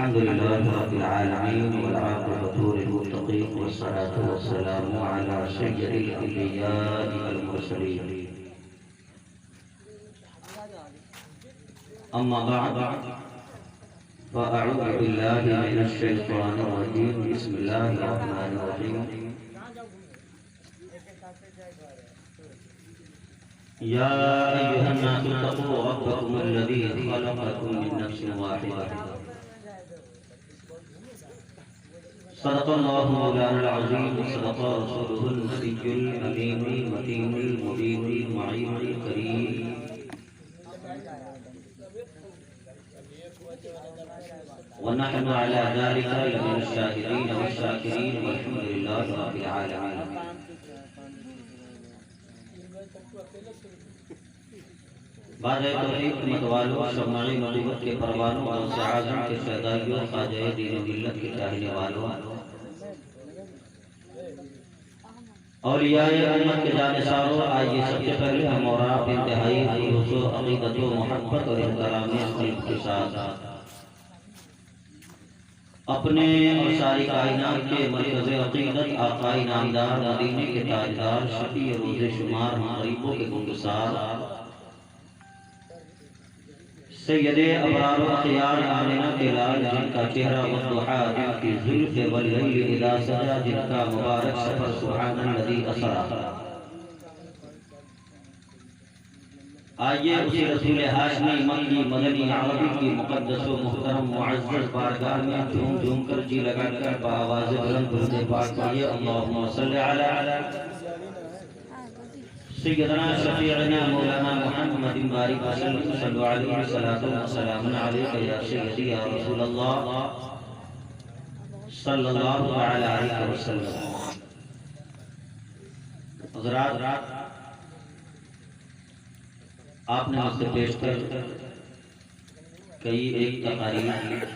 अल्हम्दुलिल्लाहि रब्बिल आलमीन वल आक़िबतु लिल मुत्तक़ीन वस्सलातु वस्सलामु अला सय्यिदिल अंबिया'i वल मुरसलीन। अम्मा बअद फ़अऊज़ु बिल्लाहि मिनश शैतानिर रजीम। बिस्मिल्लाहिर रहमानिर रहीम। या अय्युहन्नासु तक़ू रब्बकुमुल्लज़ी ख़लक़कुम मिन नफ्सिन वाहिदह। सदक़ल्लाहु मौलाना अल-अज़ीम व सदक़ रसूलुहुन नबियुल अमीनुल मतीनुल मुबीनुल मुईनुल करीम। व नहनु अला ज़ालिका लमिनश शाहिदीन वश-शाकिरीन वल्हम्दुलिल्लाहि रब्बिल आलमीन। बाज़ तौहीद मतवालों, शमाई मग़िबत के परवानों और आज़म के शहदाइयों, ख़ाजा दीन मिल्लत के चाहने वालों, औलियाए उम्मत के जानिसारों, आइए सबसे पहले हम और आप इंतहाई खुलूस व अक़ीदत व मोहब्बत और एहतराम क़ल्ब के साथ अपने और सारी कायनात के मरकज़ अक़ीदत आक़ाए नामदार मदीने के ताजदार शफ़ी रोज़े शुमार हम गरीबों के गुमसार सैयदे अबरार व अख़यार आमिना के लाल, जिनका चेहरा वद्दुहा, जिनकी ज़ुल्फ़े वल्लैलि इज़ा सजा, जिनका मुबारक सफ़र सुब्हानल्लज़ी असरा। आइए उसी रसूल हाशमी मक्की मदनी अरबी की मुक़द्दस व मुहतरम मुअज़्ज़ज़ बारगाह में झूम झूम कर जी लगाकर बआवाज़ बुलंद दुरूद पाक पढ़िए। अल्लाहुम्मा सल्लि अला सय्यदना शफ़ीअना मौलाना मुहम्मदिन बारिक वसल्लम सल्लल्लाहु अलैहि सलातो व सलामुन अलैका या सय्यदी या रसूलल्लाह सल्लल्लाहु अलैहि वसल्लम। हज़रात, आपने मुझसे पेश कर कई एक तकारीर,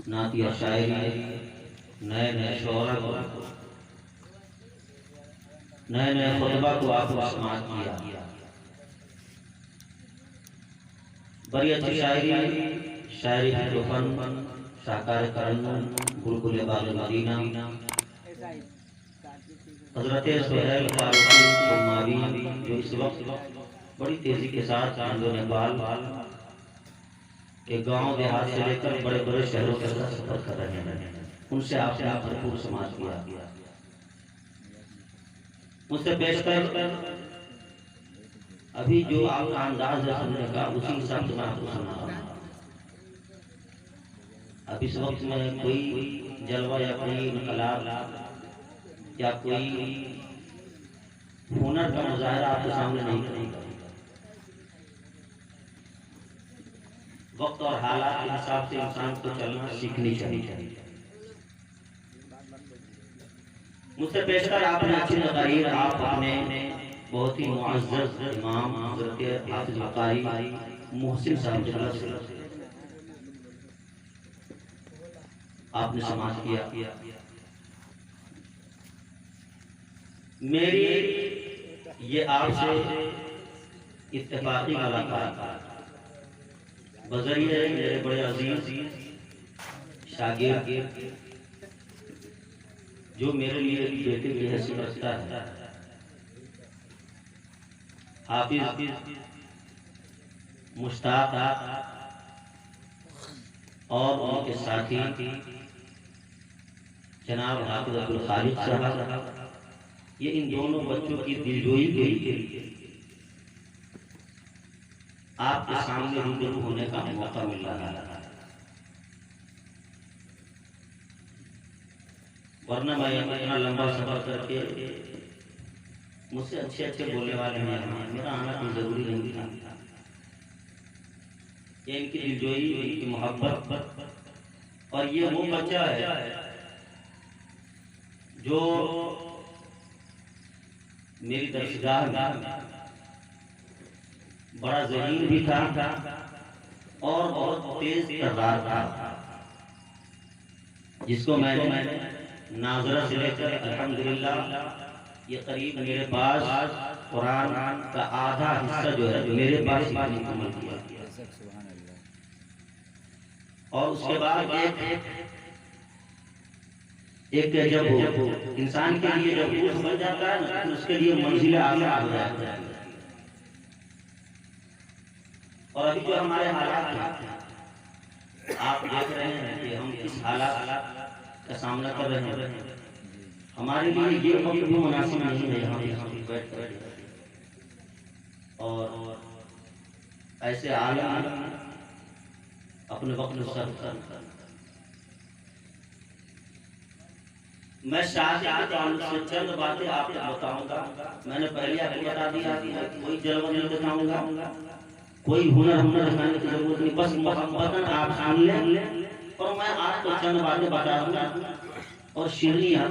नातिया शायरी, नए नए शोरा को, नए नए खुतबा को आपने समाअत किया। बड़ी अच्छी शायरी, शायरी के फन, शाकार तरन्नुम, बुलबुल बाग़ मदीना, हज़रत सुहैल फारूकी उम्मावी, जो इस वक्त बड़ी तेजी के साथ इंडो नेपाल के गांव देहात से लेकर बड़े बड़े शहरों के अंदर सफर कर रहे हैं, उनसे आपने भरपूर समाज किया। मुझसे पेश कर अभी जो आपका अंदाज है सुनने का, उसी हिसाब से मैं आपको सुना रहा हूँ। अब इस वक्त में कोई जलवा या कोई इनकलाब या कोई हुनर का मुजाहरा आपके सामने नहीं करेगा। वक्त और हालात के हिसाब से इंसान को चलना सीखनी चाहिए। मुझसे पेश कर आपने अच्छी तकारीर, आप अपने बहुत ही मुअज़्ज़ज़ इमाम हज़रत हाफ़िज़ कारी मोहसिन साहब आपने समाअत किया। मेरी ये आपसे इत्तेफ़ाक़ी मुलाक़ात बज़रिए मेरे बड़े अज़ीज़ शागिर्द, जो मेरे लिए बेटे की हैसियत रखता है, हाफिज़ मुश्ताक और उनके साथी जनाब हाफिज़ अब्दुल खालिक साहब, ये इन दोनों बच्चों की दिलजोई के लिए आपके सामने रूबरू होने का मौका मिल रहा है। वरना मैं इतना लंबा सफर करके मुझसे अच्छे अच्छे बोलने वाले हैं, मेरा आना कोई जरूरी नहीं था। ये इनकी दिलजोई, इनकी मोहब्बत, और ये वो बच्चा है जो मेरी दरगाह में बड़ा ज़हीन भी था और बहुत तेज तर्रार था, जिसको मैंने नाज़रा से लेकर अल्हम्दुलिल्लाह ये करीब मेरे पास कुरान का आधा हिस्सा जो है मेरे पास मुकम्मल किया। और उसके बाद एक जब इंसान के लिए जब पुरुष बन जाता है ना, तो उसके लिए मंजिल आसान हो जाता है। और अभी जो हमारे हालात हैं, आप देख रहे हैं कि हम किस हालात का सामना कर रहे हैं। हमारे लिए ये वक्त भी मुनासिब नहीं है यहाँ पे बैठ कर, और ऐसे आलम अपने वक्त में सर मैं शादी के ताल्लुक से चंद बातें आपको बताऊंगा। मैंने पहले आपको बता दिया कि कोई जलवा नहीं दिखाऊंगा, कोई हुनर दिखाने की जरूरत नहीं, बस मोहब्बतन आप सुन लें और मैं आपको चंद बातें बता दूंगा और शिरनी हाथ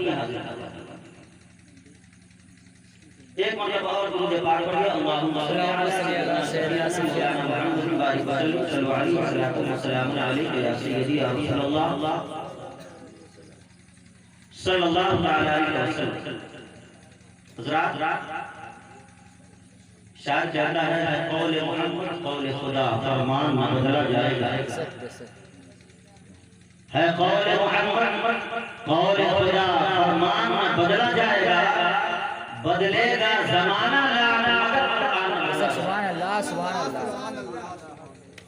एक मतलब और मुझे पार पड़ गया। अल्लाहुम्मा सल्ली अला सय्यिदना मुहम्मद व आलिहि व सल्लम अलैहि या सय्यदी या सल्लल्लाहु अलैहि वसल्लम। हज़रात शायद कहता है कौल मोहम्मद कौल खुदा, फरमान न बदला जाएगा। है कौल मोहम्मद कौल खुदा, फरमान न बदला जाएगा, बदलेगा ज़माना मगर सुभान अल्लाह सुभान अल्लाह।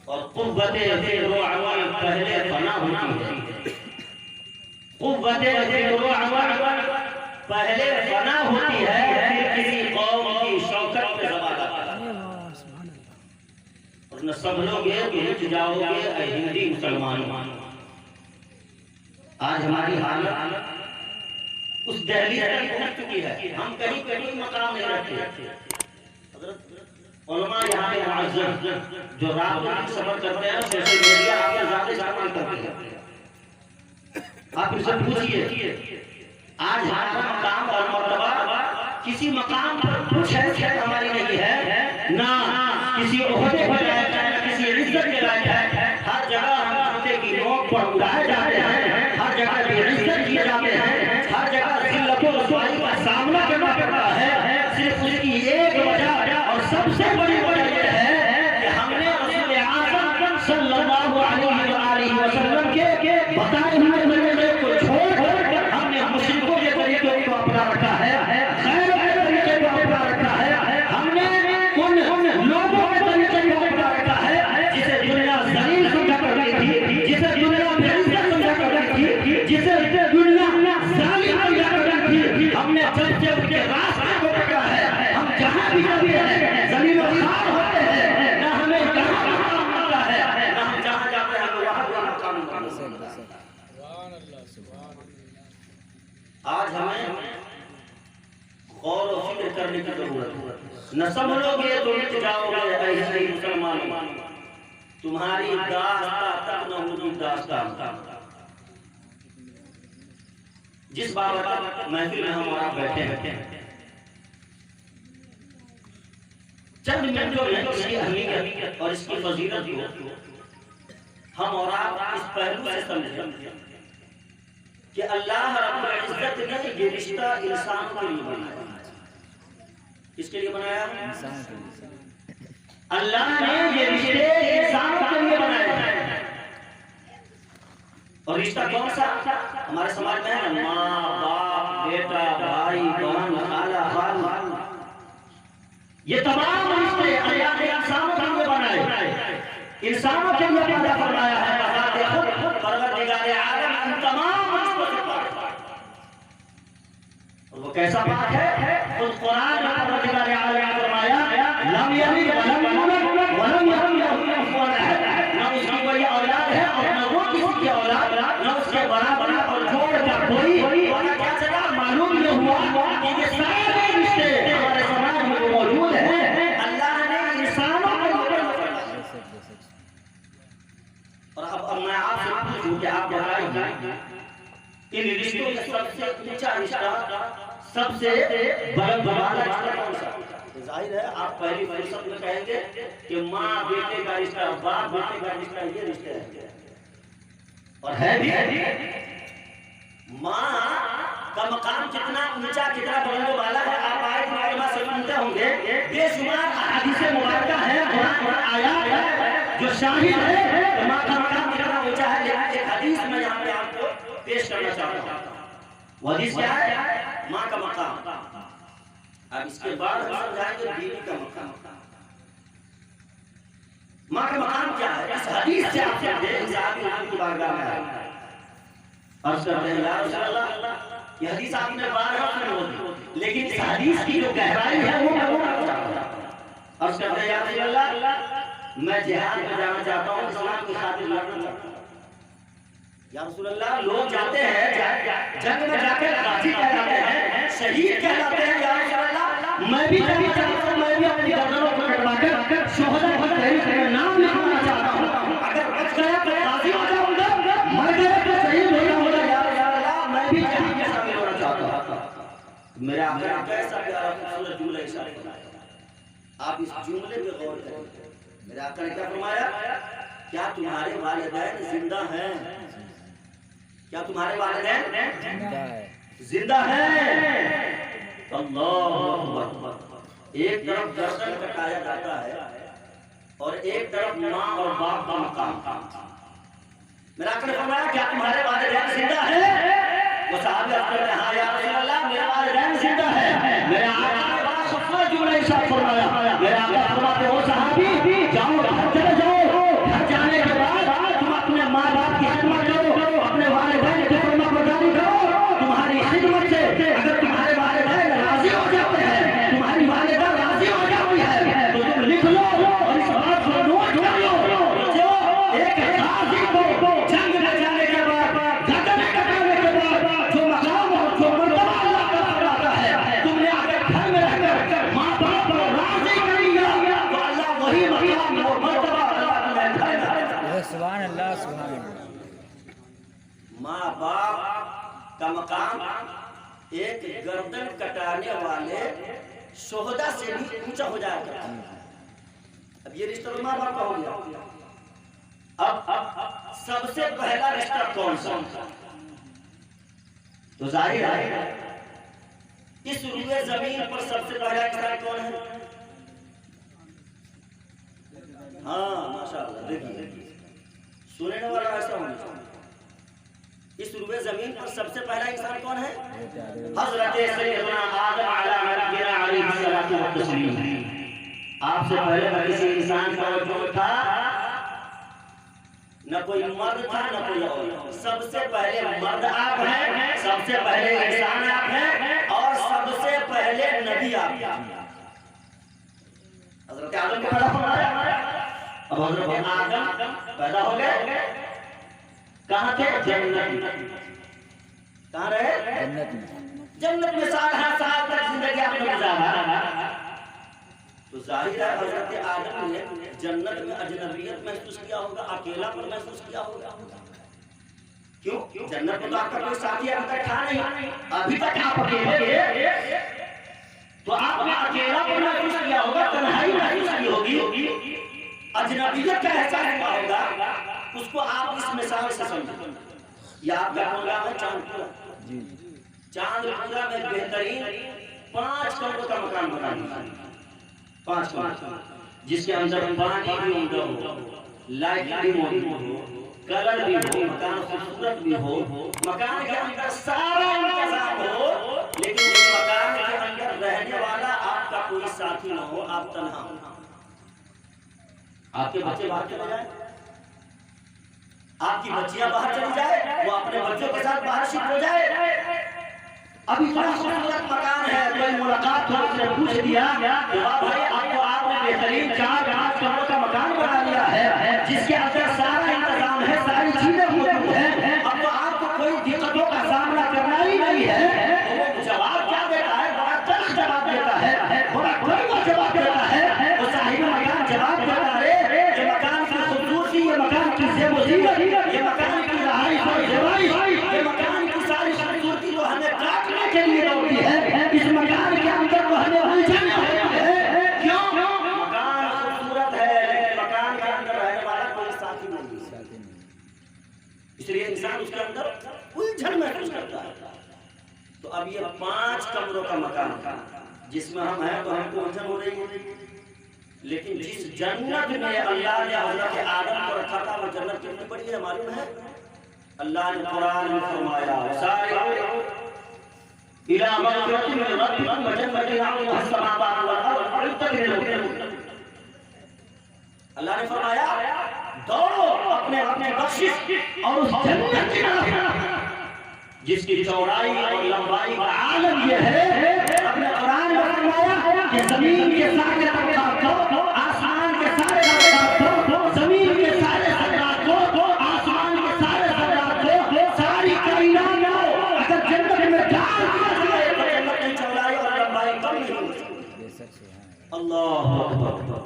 और कुव्वते ज़िक्र व अमल पहले फना होती है, कुव्वते ज़िक्र व अमल पहले फना होती है, फिर किसी कौम की शौकत पे ज़माना और न सब लोग एक जाओगे हिंदी मुसलमान। आज हमारी हालत उस दहलीज तक पहुंच चुकी है, हम कहीं कहीं मकाम नहीं रखते। उलमा यहाँ पे मुअज़्ज़ज़ जो रात दिन सफर करते हैं, सोशल मीडिया आपका ज़्यादा इस्तेमाल करते हैं। आप इनसे पूछिए आज हमारा मकाम और मर्तबा किसी मकाम पर कुछ हैसियत हमारी नहीं है, ना किसी ओहदे पर लायक है, ना किसी इज्जत के लायक है। हर जगह हम जूते की नोक पर उड़ाए जाते हैं, हर जगह बेइज्जत किए जाते हैं, हर जगह जिल्लत व रुसवाई का सामना करना पड़ता है। सिर्फ उसकी एक वजह और सबसे बड़ी वजह यह है कि हमने रसूल आज़म सल्लल्लाहु अलैहि वसल्लम के बताए हुए तरीके को छोड़कर हमने मुश्रिकों के तरीके को अपना रखा है, गैरों के तरीके को अपना रखा है। हमने उन लोगों के तरीके को अपना रखा है जिसे दुनिया ज़लील समझा करती थी, जिसे दुनिया बेइज्जत समझा करती थी, जिसे दुनिया ज़ालिम समझा करती थी। हमने जब से उनके रास्ते को पकड़ा है, हम जहाँ भी जाते हैं ज़लील व ख़ार होते हैं, ना हमें कहाँ मकाम मिलता है, ना हम जहाँ जाते हैं वहाँ मकाम मिलता है। आज हमें गौर व फिक्र करने की जरूरत है। न समझोगे तो मिट जाओगे ऐसे ही मुसलमान, तुम्हारी दास्तां तक न होगी दास्तां। जिस बाबत महफिल में हम आप बैठे हैं, चंद मिनटों में इसकी अहमियत और इसकी फजीलत को हम और आप इस पहलू से समझें कि अल्लाह रब्बुल इज्जत ने ये रिश्ता इंसान के लिए बनाया। किसके लिए बनाया? अल्लाह ने ये रिश्ते इंसान के लिए बनाए। और रिश्ता कौन सा? हमारे समाज में है ना, माँ बाप बेटा भाई बहन खाला खाल, ये तमाम रिश्ते अल्लाह ने इंसानों के लिए बनाए, इंसानों के लिए पैदा फरमाया है। परवरदिगार आलम इन तमाम रिश्तों से पाक है। वो कैसा पाक है? उस कुरान में परवरदिगार आलम ने फरमाया लम यलिद व लम यूलद व लम यकुन लहु कुफुवन अहद। ना उसकी कोई औलाद है और ना वो किसी की औलाद, ना उसके बराबर और जोड़ का कोई। क्या चला मालूम ये हुआ कि ये सारे रिश्ते हमारे समाज में मौजूद हैं, अल्लाह ने इंसानों को और अब मैं आपसे पूछूं कि आप बताइए इन रिश्तों में सबसे ऊंचा रिश्ता, सबसे बड़ा रिश्ता कौन सा? जाहिर है आप पहली फुर्सत में कहेंगे कि माँ बेटे का रिश्ता, बाप बेटे का रिश्ता, ये रिश्ते हैं और है भी। माँ का मकाम कितना ऊंचा, कितना बुलंद वाला है, आप आयत मुकर्रमा से सुनते होंगे। बेशुमार हदीसें मुबारका है, कुरान आयात है जो शाहिद है तो माँ का मकाम कितना ऊंचा है। एक हदीस में यहाँ पे आपको पेश करना चाहता हूँ। वो हदीस क्या है? माँ का मकाम। अब इसके बाद हम समझाएंगे बीवी का मकाम। माँ का मकाम क्या है? इस हदीस से आप समझे। साहब की बारगाह में आए, अर्ज करते हैं या रसूल अल्लाह, ये हदीस आपने बारहा सुनी, लेकिन इस हदीस की जो गहराई है वो मैं अर्ज करते हैं या रसूल अल्लाह, मैं जिहाद में जाना चाहता हूँ, इस्लाम की खातिर लड़ना चाहता हूँ। या रसूल अल्लाह, लोग जाते हैं जंग में जाकर गाजी कहलाते हैं, शहीद कहलाते हैं। या रसूल अल्लाह, मैं भी जाना चाहता हूँ, मैं भी अपनी गर्दनों को कटवाकर शोहदा की तहरीर में नाम लिखवाना चाहता हूँ। अगर बच गया तो गाजी हो जाऊंगा, मर गया तो शहीद हो जाऊंगा। या रसूल अल्लाह, मैं भी जहां में शामिल होना चाहता हूँ। मेरे आका ने कैसा प्यारा खूबसूरत जुमला इरशाद फरमाया। आप इस जुमले पे गौर करें। मेरे आका ने क्या फरमाया? क्या तुम्हारे वालिदैन जिंदा हैं? क्या तुम्हारे वालिदैन जिंदा हैं? अल्लाहु अकबर। एक तरफ गर्दन कटाया जाता है और एक तरफ माँ और बाप का मकाम। मेरा आका ने फरमाया क्या तुम्हारे वालिदैन जिंदा हैं? वो साहब कहते हैं हाँ या रसूल अल्लाह, मेरे वालिदैन जिंदा हैं। मेरे आका ने बड़ा खूबसूरत जुमला इरशाद फरमाया। मेरे आका फरमाते हो साहबी, जाओ घर चले जाओ, घर जाने के बाद तुम अपने माँ बाप की खिदमत करो, अपने वालिदैन की फरमाबरदारी करो। तुम्हारी खिदमत से अगर तुम्हारे वालिदैन राजी हो जाते हैं, तुम्हारी वालिदा राजी हो जाती है, तो तुम लिख लो और इस बात को नोट कर लो। जो एक गाजी को जंग में जाने के बाद, गर्दन कटाने के बाद जो मकाम और जो मर्तबा अल्लाह ताला देता है, तुमने अगर घर में रहकर माँ बाप को राजी कर लिया तो अल्लाह वही मकाम और मर्तबा अल्लाह तुम्हें देगा। सुभान अल्लाह, सुभान अल्लाह। माँ बाप का मकाम एक गर्दन कटाने वाले शोहदा से भी ऊंचा हो जाएगा। अब ये रिश्ता तो माँ बाप का हो गया। अब सबसे पहला रिश्ता कौन सा? तो जाहिर है इस रुए जमीन पर सबसे पहला इंसान कौन है? हाँ माशाअल्लाह, देखिए सुनने वाला ऐसा होना चाहिए। इस रुए जमीन पर सबसे पहला इंसान कौन है? हजरत सैयदना आदम अलैहिस्सलातु व तस्लीम। आपसे पहले किसी इंसान का वजूद था, न कोई मर्द था न कोई औरत। सबसे पहले मर्द आप हैं, सबसे पहले इंसान आप हैं और सबसे पहले नबी आप हैं। हजरत आदम को पैदा फरमाया। अब हजरत आदम पैदा हो गए, कहाँ थे? जन्नत में। कहाँ रहे? जन्नत में। जन्नत में साल तक जिंदगी आपने गुजारा। तो जाहिर है हजरत आदम ने जन्नत में अजनबियत महसूस किया होगा, अकेलापन महसूस किया होगा। क्यों? जन्नत में तो आपका कोई साथी अभी तक था नहीं, अभी तक आप अकेले थे, तो आपने अकेलापन महसूस किया होगा, तन्हाई महसूस की होगी, अजनबियत का एहसास हुआ होगा। उसको आप इस मिसाल से समझो। या आपका प्रोग्राम है चांदपुरा। चांदपुरा में बेहतरीन 5 कमरों का मकान बनाना, 5 कमरे जिसके अंदर पानी भी उमदा हो, लाइट भी मौजूद हो, कलर भी हो, मकान खूबसूरत भी हो, मकान के अंदर सारा इंतजाम हो, लेकिन उस मकान के अंदर रहने वाला आपका कोई साथी न हो, आप तन्हा हो। आपके बच्चे बाहर चले जाए, आपकी बच्चियां बाहर चली जाए, वो अपने बच्चों के साथ बाहर शिफ्ट हो जाए। अब इतना खूबसूरत मकान है, कोई मुलाकात हो उसने पूछ दिया कि वाह भाई आपको आपने बेहतरीन 4-5 कमरों का मकान बना लिया है, जिसके अंदर सारा इंतजाम है, सारी चीजें मौजूद है, अब तो आपको कोई दिक्कतों का सामना करना ही नहीं है। तो वो जवाब क्या देता है? बड़ा तल्ख जवाब देता है, बड़ा कड़वा जवाब देता है। वो साहिब मकान जवाब देता है, ये मकान की खूबसूरती, ये मकान की ज़ेब-ओ-ज़ीनत, ये मकान की रहाइश और ज़ेबाइश, ये मकान की सारी खूबसूरती तो हमें काटने के लिए होती है, इस मकान के अंदर तो हमें उलझन होती है। क्यों? मकान खूबसूरत है, लेकिन मकान के अंदर रहने वाला कोई साथी नहीं है, इसलिए इंसान उसके अंदर उलझन महसूस करता है। तो अब ये 5 कमरों का मकान जिसमें हम हैं, तो हमको उलझन हो रही है, लेकिन जिस जन्नत में अल्लाह ने हजरत आदम को रखा था वो जन्नत कितनी बड़ी है मालूम है? अल्लाह ने कुरान में फरमाया इला मग़फ़िरतिन मिन रब्बिकुम व जन्नतिन अर्दुहा as-समावातु वल अर्दु उ'iddat लिल-मुत्क़ीन। अल्लाह ने फरमाया दौड़ो अपने अपने बख्शिश और उस जन्नत की तरफ जिसकी चौड़ाई और लंबाई का आलम ये है। अपने कुरान में फरमाया कि जमीन के सारे तबक़ात को, आसमान के सारे तबक़ात को, जमीन के सारे ज़र्रात को, आसमान के सारे ज़र्रात को, सारी कायनात को अगर जन्नत में डाल दिया जाए तो जन्नत की चौड़ाई और लंबाई कम नहीं होगी। अल्लाहु अकबर।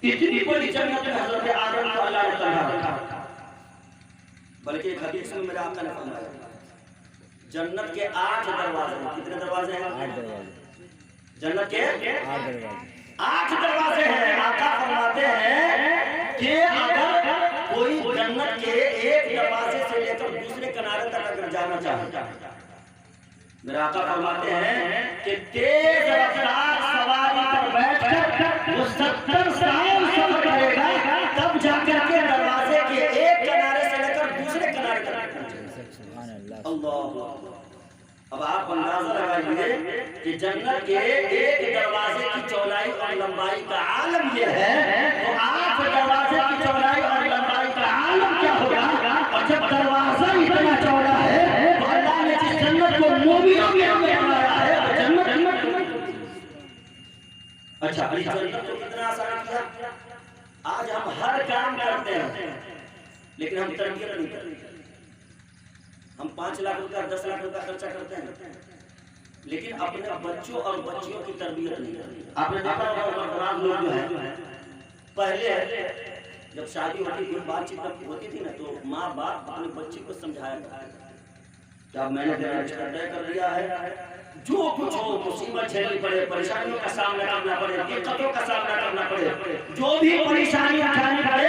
इतनी बड़ी जन्नत में हज़रत आदम को अल्लाह ने रखा। बल्कि एक हदीस में मेरे आका ने फरमाया जन्नत के 8 दरवाजे हैं। कितने दरवाजे हैं? 8 दरवाजे। जन्नत के 8 दरवाजे। 8 दरवाजे हैं। आका फरमाते हैं कि अगर कोई जन्नत के एक दरवाजे से लेकर दूसरे किनारे तक अगर जाना चाहे, मेरे आका फरमाते हैं कि तेज रफ्तार सवारी पर बैठकर वो 70 साल सफर करेगा, तब जाकर के दरवाजे के एक किनारे से लेकर दूसरे किनारे तक पहुंचेगा। अल्लाह। अब आप अंदाजा लगाइए कि जन्नत के एक दरवाजे की चौड़ाई और लंबाई का आलम ये है, तो 8 दरवाजे की चौड़ाई और लंबाई का आलम क्या होगा? और जब दरवाजा इतना चौड़ा है तो अल्लाह ने जिस जन्नत को मोमिनों के लिए बनाया है वो जन्नत। अच्छा, इस जन्नत को कितना आसान किया। आज हम हर काम करते हैं लेकिन हम तरबियत नहीं करते। हम 5 लाख रुपया 10 लाख रुपया खर्चा करते हैं लेकिन अपने बच्चों और बच्चियों की तरबियत नहीं करते। आपने देखा होगा लोग जो है पहले जब शादी होती थी, बातचीत होती थी ना, तो माँ बाप अपने बच्चे को समझाया करते कि अब मैंने तय कर लिया है, जो कुछ हो मुसीबत झेलनी पड़े, परेशानियों का सामना करना पड़े, दिक्कतों का सामना करना पड़े, जो भी परेशानी उठानी पड़े